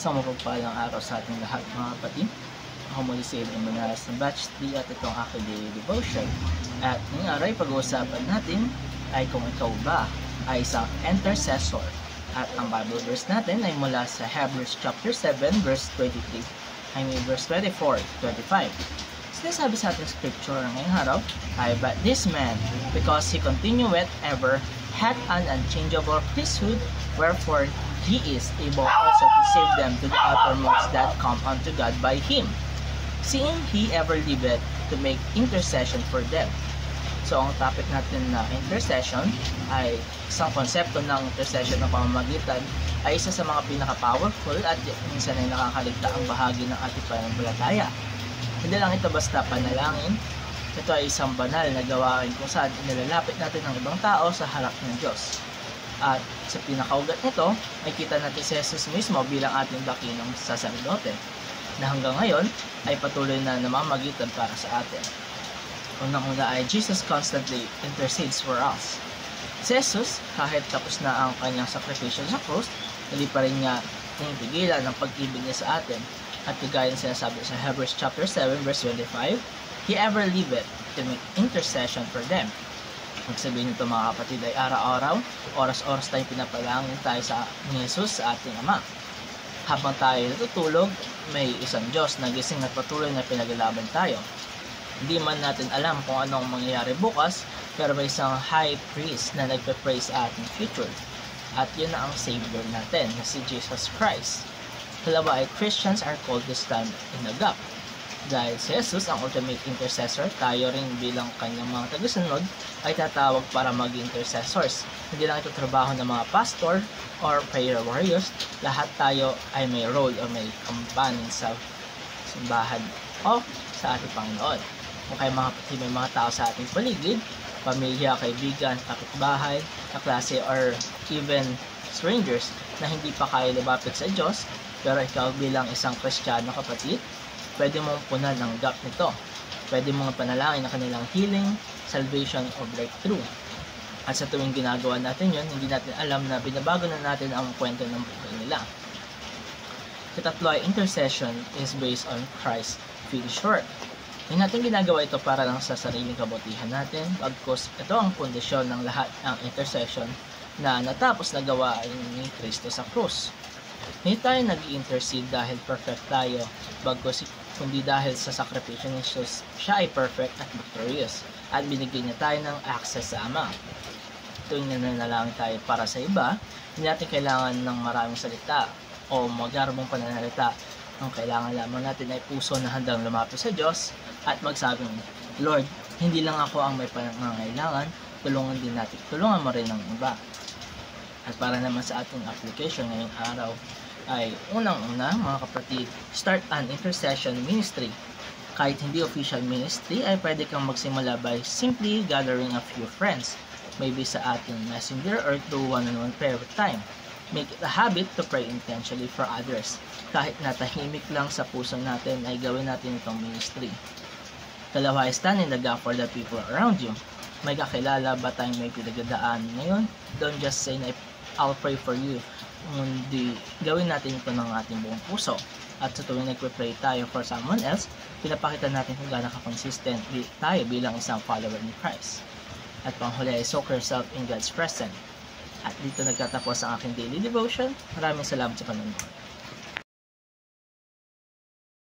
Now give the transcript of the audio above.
Isang mapagpalang araw sa ating lahat mga kapatid. Ako muli si Edwin Manalas ng Batch 3 at itong aking daily devotion. At ngayong araw ay pag-uusapan natin ay kung ikaw ba ay isang intercessor. At ang Bible verse natin ay mula sa Hebrews chapter 7 verse 23. Verse 24-25. Sinasabi sa ating scripture ngayong araw ay, "But this man, because he continueth ever, hath an unchangeable priesthood, wherefore he is able also to save them to the uttermost that come unto God by him, seeing he ever liveth to make intercession for them." So, ang topic natin na intercession ay isang konsepto ng intercession na pamamagitan ay isa sa mga pinaka-powerful at minsan ay nakakaligtaang bahagi ng ating pananampalataya. Hindi lang ito basta panalangin, ito ay isang banal na gawain kung saan inilalapit natin ang ibang tao sa harap ng Diyos. At sa pinakaugat nito, ay kita natin si Jesus mismo bilang ating dakilang saserdote na hanggang ngayon ay patuloy na namamagitan para sa atin. Unang-una ay Jesus constantly intercedes for us. Si Jesus, kahit tapos na ang kanyang sakripisyo sa krus, hindi pa rin niya pinipigilan ang pag-ibig niya sa atin. At kagaya ng sinasabi sa Hebrews chapter 7 verse 25, "He ever liveth to make intercession for them." Magsabihin nito mga kapatid ay araw-araw, oras-oras tayong pinapalangin tayo sa ni Jesus sa ating Ama. Habang tayo natutulog, may isang Diyos na gising at patuloy na pinaglalaban tayo. Hindi man natin alam kung anong mangyayari bukas, pero may isang high priest na nagpe-pray sa ating future. At yun na ang Savior natin, na si Jesus Christ. Dalawa ay Christians are called to stand in the gap. Dahil si Jesus ang ultimate intercessor, tayo rin bilang kanyang mga tagasunod ay tatawag para maging intercessors. Hindi lang ito trabaho ng mga pastor or prayer warriors, lahat tayo ay may role o may kampanin sa simbahan o sa ating Panginoon. Kung kayo mga kapatid, may mga tao sa ating paligid, pamilya, kaibigan, kapitbahay, kaklase, or even strangers na hindi pa kayo lumapit sa Diyos, pero ikaw bilang isang Kristiyano kapatid, pwede mong punan ang gap nito. Pwede mong panalangin ang kanilang healing, salvation, o breakthrough. At sa tuwing ginagawa natin yun, hindi natin alam na binabago na natin ang kwento ng buhay nila. Katatlo ay intercession is based on Christ's finished work. Hindi natin ginagawa ito para lang sa sariling kabutihan natin, bagkus ito ang pundasyon ng lahat ng intercession na natapos na gawain ni Kristo sa krus. Hindi tayo nag-intercede dahil perfect tayo, bagkus kundi dahil sa sakripisyo ni Jesus, siya ay perfect at victorious, at binigyan niya tayo ng access sa Ama. Tuwing nananalangin tayo para sa iba, hindi natin kailangan ng maraming salita o magarbong pananalita. Ang kailangan lamang natin ay puso na handang lumapit sa Diyos at magsabing, "Lord, hindi lang ako ang may pangangailangan, tulungan mo rin ang iba." At para naman sa ating application ngayong araw ay unang-una mga kapatid, start an intercession ministry. Kahit hindi official ministry ay pwede kang magsimula by simply gathering a few friends, maybe sa ating messenger or through one-on-one prayer time. Make it a habit to pray intentionally for others. Kahit natahimik lang sa puso natin ay gawin natin itong ministry. Dalawa, stand in the gap for the people around you. May kakilala ba tayong may pinagdadaan ngayon? Don't just say na I'll pray for you. Hindi gawin natin ito ng ating buong puso. At sa tuwing nagpe-pray tayo for someone else, pinapakita natin kung gaano ka-consistent tayo bilang isang follower ni Christ. At panghuli ay soak yourself in God's presence. At dito nagtatapos ang aking daily devotion. Maraming salamat sa panonood.